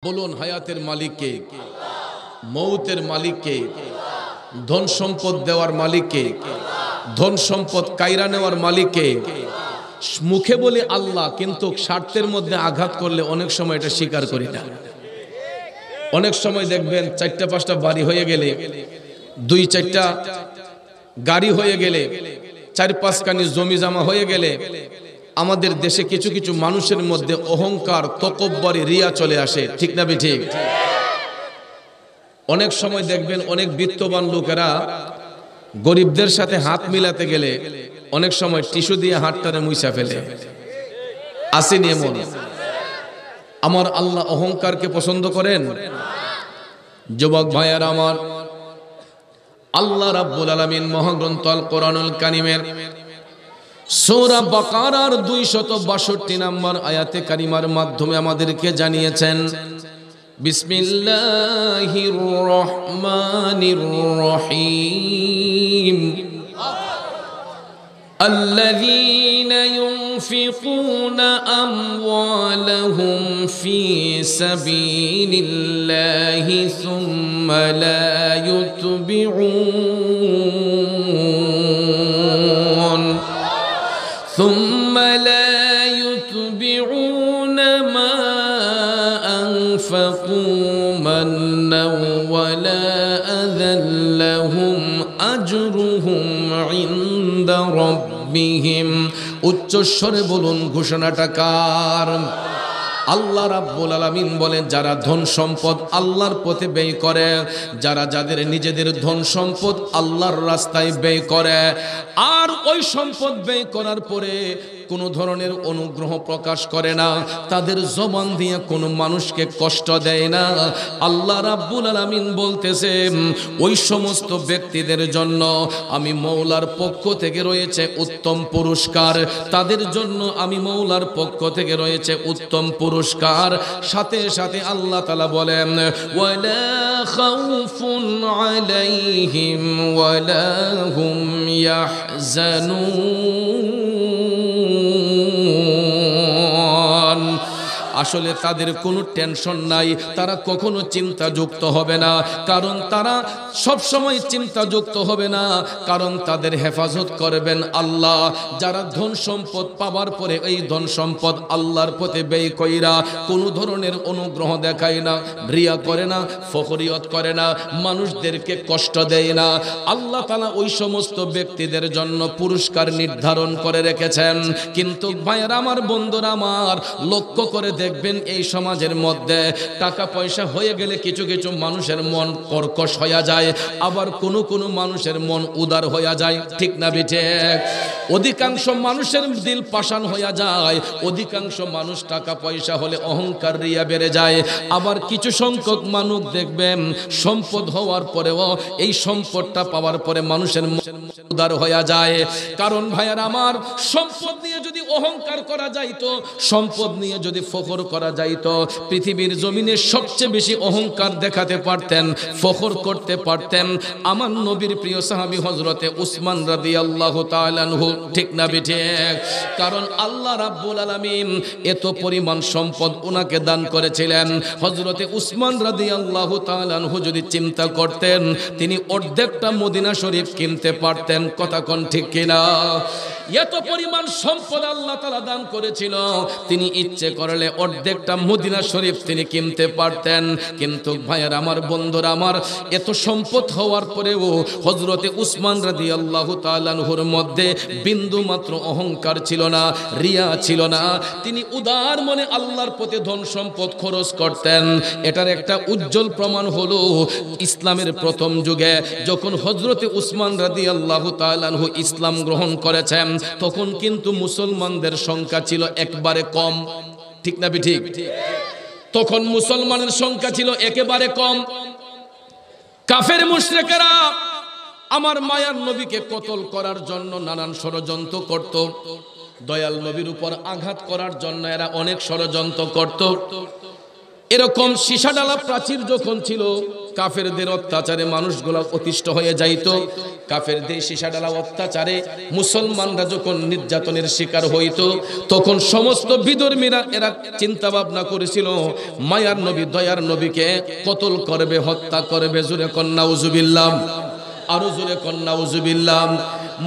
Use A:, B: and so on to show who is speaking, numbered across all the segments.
A: বলুন হায়াতের মালিক কে? মৌতের মালিক কে? ধন সম্পদ দেওয়ার মালিক কে? ধন সম্পদ কায়রা নেওয়ার মালিক কে? মুখে বলি আল্লাহ, কিন্তু স্বার্থের মধ্যে আঘাত করলে অনেক সময় এটা স্বীকার করি না। অনেক সময় দেখবেন 4টা-5টা বাড়ি হয়ে গেলে, 2-4টা গাড়ি হয়ে গেলে, 4-5 কানি জমি জমা হয়ে গেলে আমাদের দেশে কিছু কিছু মানুষের মধ্যে অহংকার, তকব্বরি, রিয়া চলে আসে। ঠিক না ঠিক? অনেক সময় দেখবেন অনেক বিত্তবান লোকেরা গরিবদের সাথে হাত মিলাতে গেলে অনেক সময় টিস্যু দিয়ে হাতটারে মুইছা ফেলে। আসেনি এমন? আমার আল্লাহ অহংকারকে পছন্দ করেন? যুবক ভাইয়ারা আমার, আল্লাহ রাব্বুল আলামিন মহাগ্রন্থ আল কোরআনুল কারীমের সূরা বাকারার 262 নম্বর আয়াতে কারিমার মাধ্যমে আমাদেরকে জানিয়েছেন, বিসমিল্লাহির রহমানির রহিম, আল্লাযীনা ইউনফিকুনা আমওয়ালাহুম ফি সাবিলিল্লাহি সুম্মা লা يتبعون ما أنفقوا منا ولا أذى لهم أجرهم عند ربهم। উচ্চস্বরে বলুন ঘোষণাটা কার? আল্লাহ রাব্বুল আলামিন বলেন, যারা ধন সম্পদ আল্লাহর পথে ব্যয় করে, যাদের নিজেদের ধন সম্পদ আল্লাহর রাস্তায় ব্যয় করে, আর ওই সম্পদ ব্যয় করার পরে কোনো ধরনের অনুগ্রহ প্রকাশ করে না, তাদের জবান দিয়ে কোনো মানুষকে কষ্ট দেয় না, আল্লাহ রাব্বুল আলামিন বলতেছে ওই সমস্ত ব্যক্তিদের জন্য আমি মওলার পক্ষ থেকে রয়েছে উত্তম পুরস্কার। তাদের জন্য আমি মওলার পক্ষ থেকে রয়েছে উত্তম পুরস্কার। সাথে সাথে আল্লাহ তাআলা বলেন, ওয়ালা খাউফুন আলাইহিম ওয়ালা হুম ইয়াহজানুন। আসলে তাদের কোনো টেনশন নাই, তারা কখনো চিন্তাযুক্ত হবে না, কারণ তারা সব সময় চিন্তাযুক্ত হবে না, কারণ তাদের হেফাজত করবেন আল্লাহ। যারা ধন সম্পদ পাওয়ার পরে এই ধন সম্পদ আল্লাহর পথে ব্যয় কইরা কোনো ধরনের অনুগ্রহ দেখায় না, রিয়া করে না, ফখরিয়ত করে না, মানুষদেরকে কষ্ট দেয় না, আল্লাহ তাআলা ওই সমস্ত ব্যক্তিদের জন্য পুরস্কার নির্ধারণ করে রেখেছেন। কিন্তু ভাইয়েরা আমার, বন্ধুরা আমার, লক্ষ্য করে দেখবেন এই সমাজের মধ্যে টাকা পয়সা হয়ে গেলে কিছু কিছু মানুষের মন কর্কশ হয়ে যায়, আবার কোনো কোনো মানুষের মন উদার হয়ে যায়। ঠিক না বিঠে? অধিকাংশ মানুষের দিল পাষাণ হয়ে যায়, অধিকাংশ মানুষ টাকা পয়সা হলে অহংকার, রিয়া বেড়ে যায়। আবার কিছু সংখ্যক মানুষ দেখবেন সম্পদ হওয়ার পরেও এই সম্পদটা পাওয়ার পরে মানুষের উদার হয়ে যায়। কারণ ভাইয়ার আমার, সম্পদ নিয়ে যদি অহংকার করা যাইতো, সম্পদ নিয়ে যদি ফখর করা যাইতো, পৃথিবীর জমিনে সবচেয়ে বেশি অহংকার দেখাতে পারতেন, ফখর করতে পারতেন আমার নবীর প্রিয় সাহাবী হযরতে উসমান রাদিয়াল্লাহু তাআলা আনহু। ঠিক না বিঠে? কারণ আল্লাহ রাব্বুল আলামিন এত পরিমাণ সম্পদ ওনাকে দান করেছিলেন। হযরতে উসমান রাদিয়াল্লাহু তাআলা আনহু যদি চিন্তা করতেন, তিনি অর্ধেকটা মদিনা শরীফ কিনতে পারতেন। কথা কোন ঠিক কিনা? এত পরিমাণ সম্পদ আল্লাহ তাআলা দান করেছিল, তিনি ইচ্ছে করলে অর্ধেকটা মদিনা শরীফ তিনি কিনতে পারতেন। কিন্তু ভাইয়ের আমার, বন্ধুরা আমার, এত সম্পদ হওয়ার পরেও হযরতে উসমান রাদিয়াল্লাহু তাআলা আনহুর মধ্যে বিন্দু মাত্র অহংকার ছিল না, রিয়া ছিল না। তিনি উদার মনে আল্লাহর পথে ধন সম্পদ খরচ করতেন। এটার একটা উজ্জ্বল প্রমাণ হলো ইসলামের প্রথম যুগে যখন হযরতে উসমান রাদিয়াল্লাহু তাআলা আনহু ইসলাম গ্রহণ করেছেন, তখন কিন্তু মুসলমানদের সংখ্যা ছিল একবারে কম। ঠিক না ঠিক? তখন মুসলমানের সংখ্যা ছিল একেবারে কম। কাফের মুশরিকেরা আমার মায়ার নবীকে কতল করার জন্য নানান ষড়যন্ত্র করত, দয়াল নবীর উপর আঘাত করার জন্য এরা অনেক ষড়যন্ত্র করত। এরকম সীসাডালা প্রাচীর যখন ছিল, কাফেরদের অত্যাচারে মানুষগুলো অতিষ্ঠ হয়ে যাইত, কাফেরদের সীসাডালা অত্যাচারে মুসলমানরা যখন নির্যাতনের শিকার হইত, তখন সমস্ত বিধর্মীরা এরা চিন্তা ভাবনা করেছিল মায়ার নবী দয়ার নবীকে কতল করবে, হত্যা করবে। জোরে কন্যা উজুবিল্লাহ, আরো জোরে কন্যা উজুবিল্লাহ।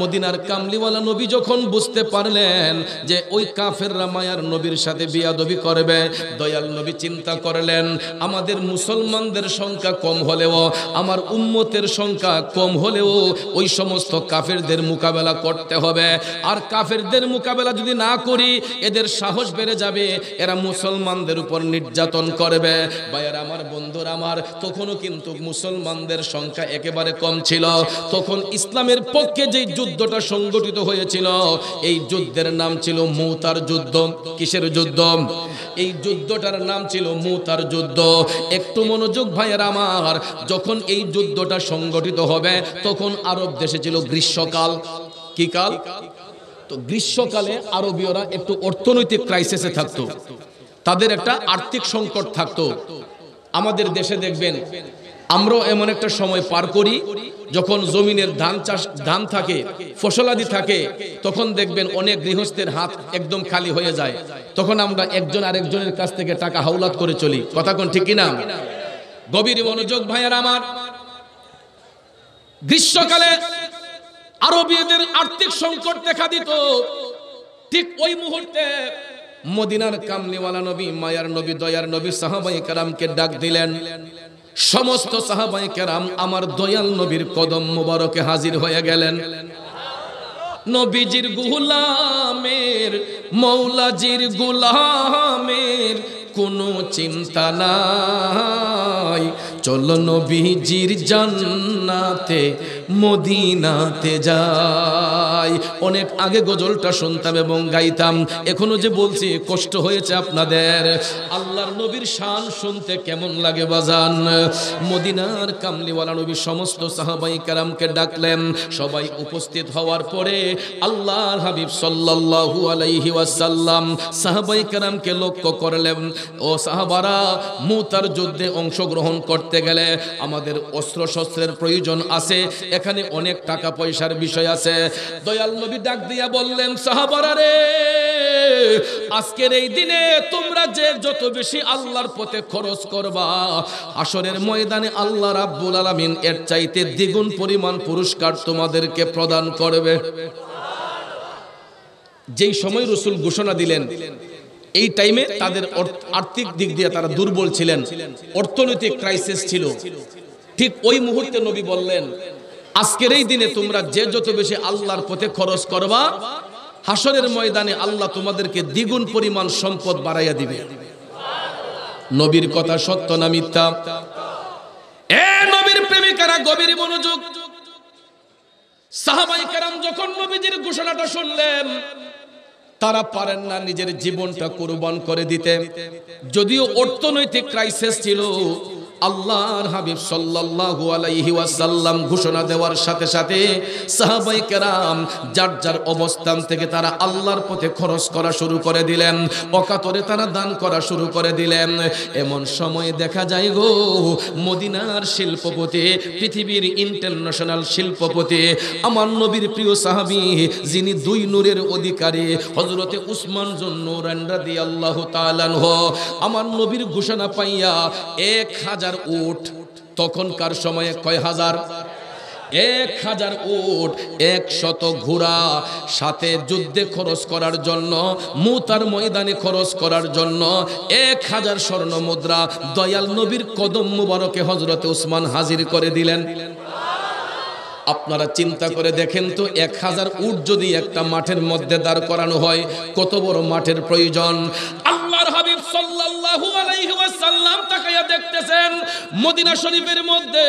A: মদিনার কামলিওয়ালা নবী যখন বুঝতে পারলেন যে ওই কাফেররা মায়ার নবীর সাথে বিয়াদবি করবে, দয়াল নবী চিন্তা করলেন আমাদের মুসলমানদের সংখ্যা কম হলেও, আমার উম্মতের সংখ্যা কম হলেও ওই সমস্ত কাফেরদের মোকাবেলা করতে হবে। আর কাফেরদের মোকাবেলা যদি না করি এদের সাহস বেড়ে যাবে, এরা মুসলমানদের উপর নির্যাতন করবে। ভাইয়ের আমার, বন্ধুরা আমার, তখনও কিন্তু মুসলমানদের সংখ্যা একেবারে কম ছিল। তখন ইসলামের পক্ষে যে যুদ্ধটা সংগঠিত হয়েছিল, এই যুদ্ধের নাম ছিল মুতার যুদ্ধ। কিসের যুদ্ধ? এই যুদ্ধটার নাম ছিল মুতার যুদ্ধ। একটু মনোযোগ ভাইয়েরা আমার, যখন এই যুদ্ধটা সংগঠিত হবে তখন আরব দেশে ছিল গ্রীষ্মকাল। কি কাল? তো গ্রীষ্মকালে আরবীয়রা একটু অর্থনৈতিক ক্রাইসিসে থাকতো, তাদের একটা আর্থিক সংকট থাকতো। আমাদের দেশে দেখবেন আমরাও এমন একটা সময় পার করি যখন জমিনের ধান চাষ, ধান থাকে, ফসলাদি থাকে, তখন দেখবেন অনেক গৃহস্থের হাত একদম খালি হয়ে যায়। তখন আমরা একজন আরেকজনের কাছ থেকে টাকা হাওলাত করে চলি। কথা কোন ঠিক কিনা? গভীর মনোযোগ ভাইয়ার আমার, গ্রীষ্মকালে আরবীয়দের আর্থিক সংকট দেখা দিত। ঠিক ওই মুহূর্তে মদিনার কামলিওয়ালা নবী, মায়ার নবী, দয়ার নবী সাহাবায়ে কেরামকে ডাক দিলেন। সমস্ত সাহাবায়ে কেরাম আমার দয়াল নবীর কদম মুবারকে হাজির হয়ে গেলেন। নবীজির গোলামের, মৌলাজির গোলামের কোনো চিন্তা নাই, চলো নবীজির জান্নাতে মদিনাতে যাই। অনেক আগে গজলটা শুনতাম এবং গাইতাম, এখনো যে বলছি কষ্ট হয়েছে আপনাদের। আল্লাহর নবীর শান শুনতে কেমন লাগে বাজান? মদিনার কামলিওয়ালা নবী সমস্ত সাহাবায়ে কেরামকে ডাকলেন। সবাই উপস্থিত হওয়ার পরে আল্লাহর হাবিব সাল্লাল্লাহু আলাইহি ওয়াসাল্লাম সাহাবায়ে কেরামকে লক্ষ্য করলেন, ও সাহাবারা, মুতার যুদ্ধে অংশগ্রহণ করতে গেলে আমাদের অস্ত্র শস্ত্রের প্রয়োজন আছে, এখানে অনেক টাকা পয়সার বিষয় আছে। দয়াল নবী ডাক দিয়া বললেন, সাহাবারা রে, আজকের এই দিনে তোমরা যে যত বেশি আল্লাহর পথে খরচ করবা, হাসরের ময়দানে আল্লাহ রাব্বুল আলামিন এর চাইতে দ্বিগুণ পরিমাণ পুরস্কার তোমাদেরকে প্রদান করবে। যেই সময় রাসূল ঘোষণা দিলেন, এই টাইমে তাদের আর্থিক দিক দিয়ে তারা দুর্বল ছিলেন, অর্থনৈতিক ক্রাইসিস ছিল। ঠিক ওই মুহূর্তে নবী বললেন, আজকের এই দিনে তোমরা যে যত বেশি আল্লাহর পথে খরচ করবা, হাসরের ময়দানে আল্লাহ তোমাদেরকে দ্বিগুণ পরিমাণ সম্পদ বাড়াইয়া দিবে। নবীর কথা সত্য না মিথ্যা? এ নবীর প্রেমিকারা গভীর মনোযোগ। সাহাবায়ে কেরাম যখন নবীজির ঘোষণাটা শুনলেন, তারা পারেন না নিজের জীবনটা কুরবান করে দিতে। যদিও অর্থনৈতিক ক্রাইসিস ছিল, আল্লাহর হাবিব সাল্লাল্লাহু আলাইহি ওয়াসাল্লাম ঘোষণা দেওয়ার সাথে সাথে সাহাবায়ে কেরাম যার যার অবস্থান থেকে তারা আল্লাহর পথে খরচ করা শুরু করে দিলেন, অকাতরে তারা দান করা শুরু করে দিলেন। এমন সময় দেখা যায় গো, মদিনার শিল্পপতি, পৃথিবীর ইন্টারন্যাশনাল শিল্পপতি, আমার নবীর প্রিয় সাহাবী, যিনি দুই নূরের অধিকারী, হযরতে উসমান যুন নূরান রাদিয়াল্লাহু তাআলা আনহু, আমার নবীর ঘোষণা পাইয়া 1000 উট, তখনকার সময়ে কয় হাজার? 1000 উট, 100 ঘোড়া, সাথে যুদ্ধে খরচ করার জন্য, মুতার ময়দানে খরচ করার জন্য 1000 স্বর্ণ মুদ্রা দয়াল নবীর কদম মুবারকে হযরতে উসমান হাজির করে দিলেন। আপনারা চিন্তা করে দেখেন তো, 1000 উট যদি একটা মাঠের মধ্যে দাঁড় করানো হয়, কত বড় মাঠের প্রয়োজন। আল্লাহর হাবিব সাল্লাল্লাহু আলাইহি ওয়াসাল্লাম তাকায়া দেখতেছেন, মদিনা শরীফের মধ্যে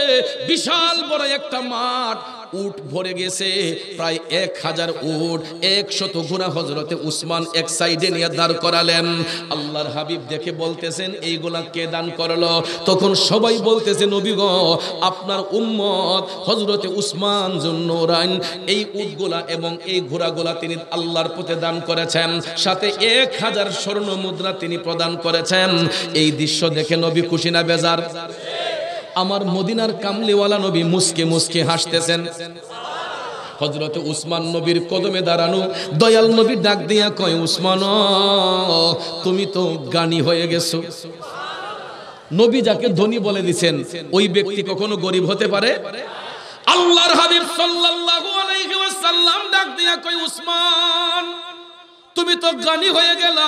A: বিশাল বড় একটা মাঠ, উট ভরে গেছে, প্রায় 1000 উট, 100 ঘোড়া হযরতে উসমান এক সাইডে নিয়ে দাঁড় করালেন। আল্লাহর হাবিব দেখে বলতেছেন, এইগুলা কে দান করলো? তখন সবাই বলতেছে, নবী গো, আপনার উম্মত হযরতে উসমান যুন নূরান এই উটগুলা এবং এই ঘোড়াগুলা তিনি আল্লাহর পথে দান করেছেন, সাথে 1000 স্বর্ণ মুদ্রা তিনি প্রদান করেছেন। এই দৃশ্য দেখে নবী খুশি না বেজার? আমার মদিনার কামলিওয়ালা নবী মুস্কে মুস্কে হাসতেছেন। হযরত উসমান নবীর কদমে দাঁড়ানো, দয়াল নবী ডাক দিয়া কয়, উসমান তুমি তো জ্ঞানী হয়ে গেছো। নবী যাকে ধনী বলে দিবেন ওই ব্যক্তি কখনো গরিব হতে পারে? আল্লাহর হাবিব সাল্লাল্লাহু আলাইহি ওয়াসাল্লাম ডাক দিয়া কয়, উসমান তুমি তো জ্ঞানী হয়ে গেলা।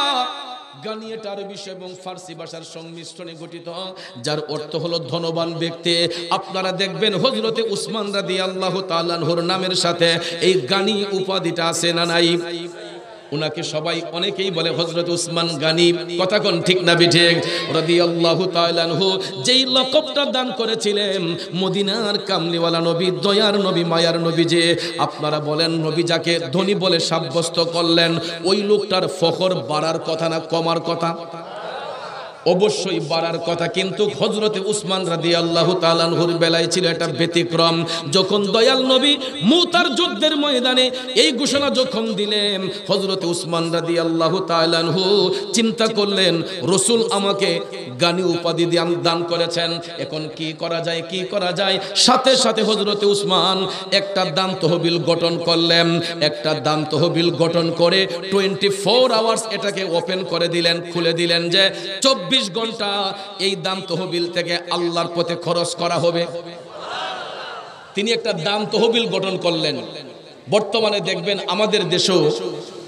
A: জ্ঞানী এটা আরবি এবং ফার্সি ভাষার সংমিশ্রণে গঠিত, যার অর্থ হলো ধনবান ব্যক্তি। আপনারা দেখবেন হযরতে উসমান রাদিয়াল্লাহু তাআলা আনহুর নামের সাথে এই জ্ঞানী উপাধিটা আছে না নাই? উনাকে সবাই অনেকেই বলে হযরত উসমান গানী, কথা কোন ঠিক না বিঠিক? রাদিয়াল্লাহু তাআলা আনহু যেই লকবটা দান করেছিলেন মদিনার কামলিওয়ালা নবী, দয়ার নবী, মায়ার নবী, যে আপনারা বলেন নবী যাকে ধনী বলে সাব্যস্ত করলেন, ওই লোকটার ফখর বাড়ার কথা না কমার কথা? অবশ্যই বাড়ার কথা। কিন্তু হযরতে উসমান রাদিয়াল্লাহু তাআলা আনহুর বেলায় ছিল এটা ব্যতিক্রম। যখন দয়াল নবী মুতার যুদ্ধের ময়দানে এই ঘোষণা যখন দিলেন, হযরতে উসমান রাদিয়াল্লাহু তাআলা আনহু চিন্তা করলেন, রাসূল আমাকে জ্ঞানী উপাধি দান করেছেন, এখন কি করা যায়, কি করা যায়? সাথে সাথে হযরতে উসমান একটা দান তহবিল গঠন করলেন। একটা দান তহবিল গঠন করে 24 আওয়ার্স এটাকে ওপেন করে দিলেন, খুলে দিলেন যে 24 ঘন্টা এই দান তহবিল থেকে আল্লাহর পথে খরচ করা হবে। তিনি একটা দান তহবিল গঠন করলেন। বর্তমানে দেখবেন আমাদের দেশেও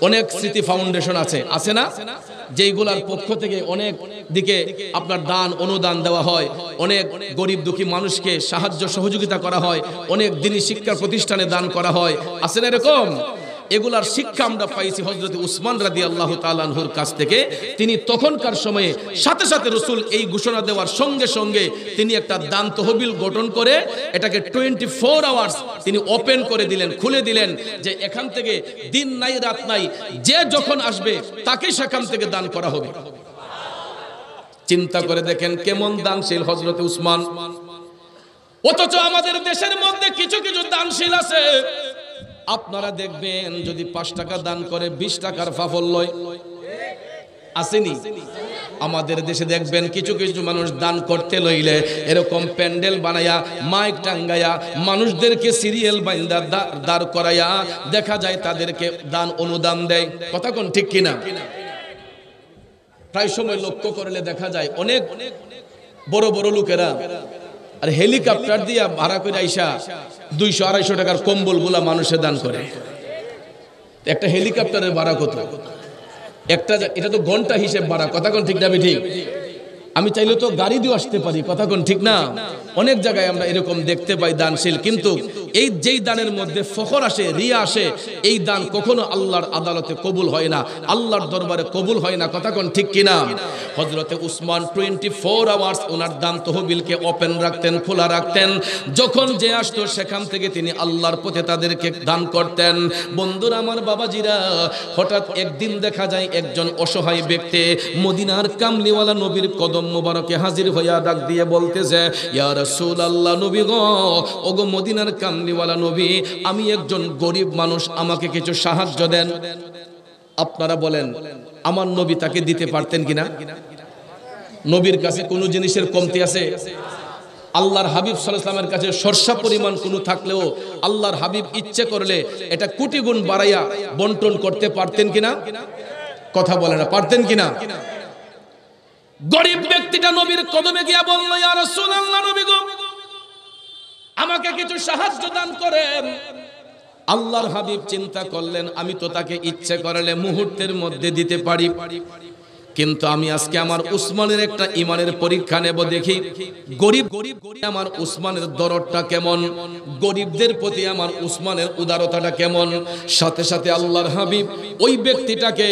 A: অনেক স্মৃতি ফাউন্ডেশন আছে না, যেইগুলার পক্ষ থেকে অনেক দিকে আপনার দান অনুদান দেওয়া হয়, অনেক গরিব দুঃখী মানুষকে সাহায্য সহযোগিতা করা হয়, অনেক দিনী শিক্ষা প্রতিষ্ঠানে দান করা হয়, আছে না এরকম? এগুলার শিক্ষা আমরা পাইছি হযরত উসমান রাদিয়াল্লাহু তাআলা আনহুর কাছ থেকে। তিনি তখনকার সময়ে সাথে সাথে রাসূল এই ঘোষণা দেওয়ার সঙ্গে সঙ্গে তিনি একটা দান তহবিল গঠন করে এটাকে 24 আওয়ার্স তিনি ওপেন করে দিলেন, খুলে দিলেন, যে এখান থেকে দিন নাই রাত নাই, যে যখন আসবে তাকে সেখান থেকে দান করা হবে। চিন্তা করে দেখেন কেমন দানশীল হযরত উসমান। অথচ আমাদের দেশের মধ্যে কিছু কিছু দানশীল আছে, আপনারা দেখবেন যদি 5 টাকা দান করে 20 টাকার ফাফল লয়, আসেনি? আমাদের দেশে দেখবেন কিছু কিছু মানুষ দান করতে লইলে এরকম প্যান্ডেল বানায়া, মাইক টাঙ্গায়া, মানুষদেরকে সিরিয়াল বাইন্দা দাঁড় করায়া দেখা যায় তাদেরকে দান অনুদান দেয়, কথা কোন ঠিক কিনা? প্রায় সময় লক্ষ্য করলে দেখা যায় অনেক বড় বড় লোকেরা আর হেলিকপ্টার দিয়া ভাড়া করে আইসা 200-250 টাকার কম্বল গুলা মানুষে দান করে। একটা হেলিকপ্টারের ভাড়া কত? একটা, এটা তো ঘন্টা হিসেব ভাড়া, কথা কোন ঠিক না? ঠিক। আমি চাইলে তো গাড়ি দিয়ে আসতে পারি, কথা কোন ঠিক না? অনেক জায়গায় আমরা এরকম দেখতে পাই দানশীল, কিন্তু এই যেই দানের মধ্যে ফখর আসে, রিয়া আসে, এই দান কখনো আল্লাহর আদালতে কবুল হয় না, আল্লাহর দরবারে কবুল হয় না, কথা কোন ঠিক কিনা? হযরতে উসমান 24 আওয়ার্স ওনার দান তহবিলকে ওপেন রাখতেন, খোলা রাখতেন। যখন যে আসতো সেখান থেকে তিনি আল্লাহর পথে তাদেরকে দান করতেন। বন্ধুরা আমার, বাবাজিরা, হঠাৎ একদিন দেখা যায় একজন অসহায় ব্যক্তি মদিনার কামলিওয়ালা নবীর কদম মোবারকে হাজির হইয়া ডাক দিয়ে বলতেছে, ইয়া রাসূলুল্লাহ, নবী গো, ওগো মদিনার কামলিওয়ালা নবী, আমি একজন গরিব মানুষ, আমাকে কিছু সাহায্য দেন। আপনারা বলেন আমার নবী তাকে দিতে পারতেন কিনা? নবীর কাছে কোনো জিনিসের কমতি আছে? আল্লাহর হাবিব সাল্লাল্লাহু আলাইহি ওয়াসাল্লামের কাছে সরষা পরিমাণ কোনো থাকলেও আল্লাহর হাবিব ইচ্ছে করলে এটা কোটি গুণ বাড়াইয়া বন্টন করতে পারতেন কিনা? কথা বলে না, পারতেন কিনা? গরিব ব্যক্তিটা নবীর কদমে গিয়া বলল, ইয়া রাসূলুল্লাহ, নবী গো, আমাকে কিছু সাহায্য দান করেন। আল্লাহর হাবিব চিন্তা করলেন, আমি তো তাকে ইচ্ছে করলে মুহূর্তের মধ্যে দিতে পারি, কিন্তু আমি আজকে আমার উসমানের একটা ইমানের পরীক্ষা নেব, দেখি গরিব আমার উসমানের দরদটা কেমন, গরিবদের প্রতি আমার উসমানের উদারতাটা কেমন। সাথে সাথে আল্লাহর হাবিব ওই ব্যক্তিটাকে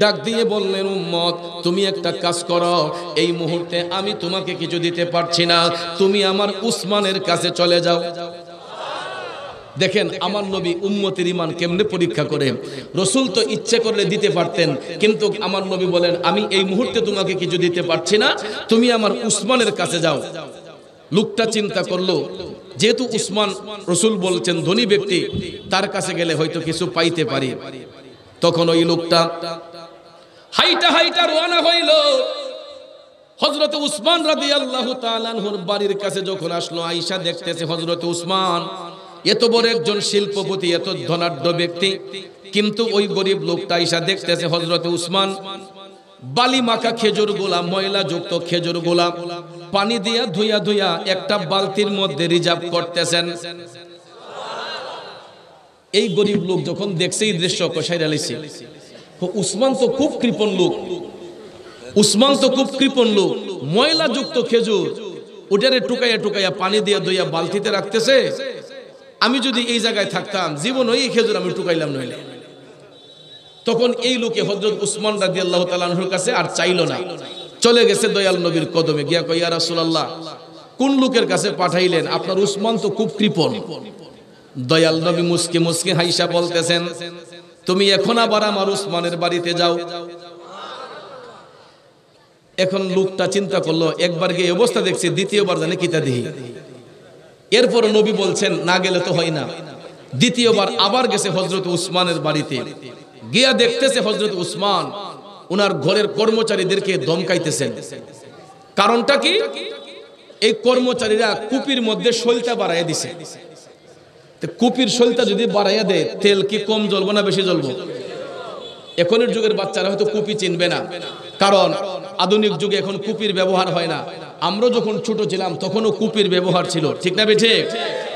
A: ডাক দিয়ে বললেন, উম্মত, তুমি একটা কাজ করো, এই মুহূর্তে আমি তোমাকে কিছু দিতে পারছি না, তুমি আমার উসমানের কাছে চলে যাও। দেখেন আমার নবী উম্মতের ঈমান কেমনে পরীক্ষা করে। রাসূল তো ইচ্ছে করলে দিতে পারতেন, কিন্তু আমার নবী বলেন, আমি এই মুহূর্তে তোমাকে কিছু দিতে পারছি না, তুমি আমার উসমানের কাছে যাও। লোকটা চিন্তা করলো, যেহেতু উসমান রাসূল বলছেন ধনী ব্যক্তি, তার কাছে গেলে হয়তো কিছু পাইতে পারি। তখন ওই লোকটা হাইটা হাইটা রওনা হইল হযরত উসমান রাদিয়াল্লাহু তাআলা আনহুর বাড়ির কাছে যখন আসলো, আয়েশা দেখতেছে হযরত উসমান এত বড় একজন শিল্পপতি, এত ধনাঢ্য ব্যক্তি, কিন্তু ওই গরিব লোকটা আয়েশা দেখতেছে হযরত উসমান বালি মাখা খেজুর গোলা, ময়লা যুক্ত খেজুর গোলা পানি দিয়া ধুইয়া ধুইয়া একটা বালতির মধ্যে রিজার্ভ করতেছেন। এই গরিব লোক যখন দেখছে এই দৃশ্য, কষাইরা লাইছে, উসমান তো খুব কৃপণ লোক, উসমান তো খুব কৃপণ লোক, ময়লা যুক্ত খেজুর ওটারে টুকাইয়া টুকাইয়া পানি দিয়ে ধুইয়া বালতিতে রাখতেছে। আমি যদি এই জায়গায় থাকতাম জীবন ওই খেজুর আমি টুকাইলাম নইলে। তখন এই লোকে হযরত উসমান রাদিয়াল্লাহু তাআলা আনহুর কাছে আর চাইলো না, চলে গেছে দয়াল নবীর কদমে গিয়া কই, ইয়া রাসূলুল্লাহ, কোন লোকের কাছে পাঠাইলেন? আপনার উসমান তো খুব কৃপণ। দয়াল নবী মুসকে মুসকে হাইসা বলতেছেন, তুমি এখন আবার আমার উসমানের বাড়িতে যাও। এখন লোকটা চিন্তা করলো, একবার গিয়ে অবস্থা দেখছি, দ্বিতীয়বার জানে কিতা দিই। এরপর নবী বলছেন না গেলে তো হয় না। দ্বিতীয়বার আবার গেছে হযরত উসমানের বাড়িতে, গিয়া দেখতেছে হযরত উসমান ওনার ঘরের কর্মচারীদেরকে ধমকাইতেছেন। কারণটা কি? এই কর্মচারীরা কুপির মধ্যে শৈলতা বাড়াইয়া দিছে। কুপির শৈলতা যদি বাড়াইয়া দেয়, তেল কি কম জ্বলবো না বেশি জ্বলবো? এখনের যুগের বাচ্চারা হয়তো কুপি চিনবে না, কারণ আধুনিক যুগে এখন কুপির ব্যবহার হয় না। আমরা যখন ছোট ছিলাম তখনও কুপির ব্যবহার ছিল, ঠিক না বেঠে?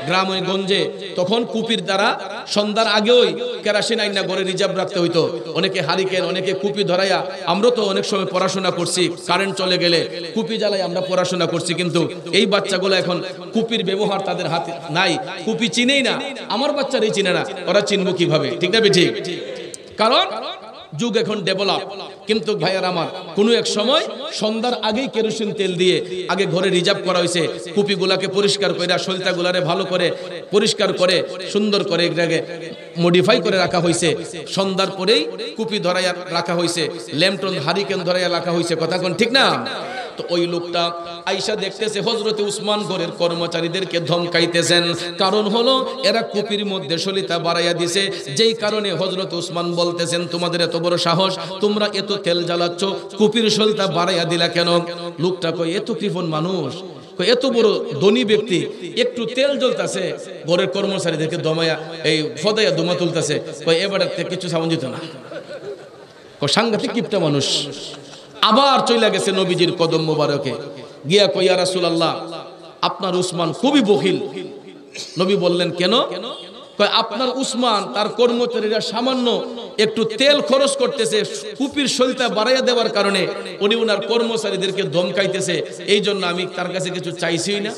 A: গ্রামে গঞ্জে তখন কুপির দ্বারা সন্ধ্যার আগেই কেরাসিন আইনা ঘরে রিজার্ভ রাখতে হইতো। অনেকে হারিকেন, অনেকে কুপি ধরাইয়া, আমরা তো অনেক সময় পড়াশোনা করছি, কারেন্ট চলে গেলে কুপি জ্বালাই আমরা পড়াশোনা করছি। কিন্তু এই বাচ্চাগুলো এখন কুপির ব্যবহার তাদের হাতে নাই, কুপি চিনেই না। আমার বাচ্চারাই চিনে না, ওরা চিনবো কিভাবে? ঠিক না বেঠে? কারণ যুগ এখন ডেভেলপ। কিন্তু ভাইয়ার আমার, কোনো এক সময় সন্ধ্যার আগেই কেরোসিন তেল দিয়ে আগে ঘরে রিজার্ভ করা হয়েছে। কুপিগুলাকে পরিষ্কার করে, সলতাগুলারে ভালো করে পরিষ্কার করে সুন্দর করে এটাকে মডিফাই করে রাখা হয়েছে। সন্ধ্যার পরেই কুপি ধরাইয়া রাখা হয়েছে, ল্যাম্পটন হারিকেন ধরাইয়া রাখা হয়েছে। কথা কোন ঠিক না? তো ওই লোকটা আয়েশা দেখতেছে হযরতে উসমান ঘরের কর্মচারীদেরকে ধমকাইতেছেন। কারণ হলো এরা কুপির মধ্যে সলিতা বাড়াইয়া দিছে, যেই কারণে হযরত উসমান বলতেছেন, তোমাদের এত বড় সাহস, তোমরা এত তেল জ্বালাচ্ছ, কুপির সলিতা বাড়াইয়া দিলা কেন? লোকটা কই, এত কৃপণ মানুষ, এত বড় ধনী ব্যক্তি, একটু তেল জ্বলতেছে, ঘরের কর্মচারীদেরকে দমাইয়া এই ফদাইয়া দমা তুলতেছে, কই এবার কিছু সামন যেত না। সাংঘাতিক কিপটা মানুষ। আবার চলে গেছে নবীজির কদম মোবারকে, গিয়া কই, ইয়া রাসূলুল্লাহ, আপনার উসমান খুবই বখিল। নবী বললেন, কেন? কয়, আপনার উসমান তার কর্মচারীরা সামান্য একটু তেল খরচ করতেছে, কুপির সলিতা বাড়াইয়া দেওয়ার কারণে উনি ওনার কর্মচারীদেরকে ধমকাইতেছে, এই জন্য আমি তার কাছে কিছু চাইছিই না।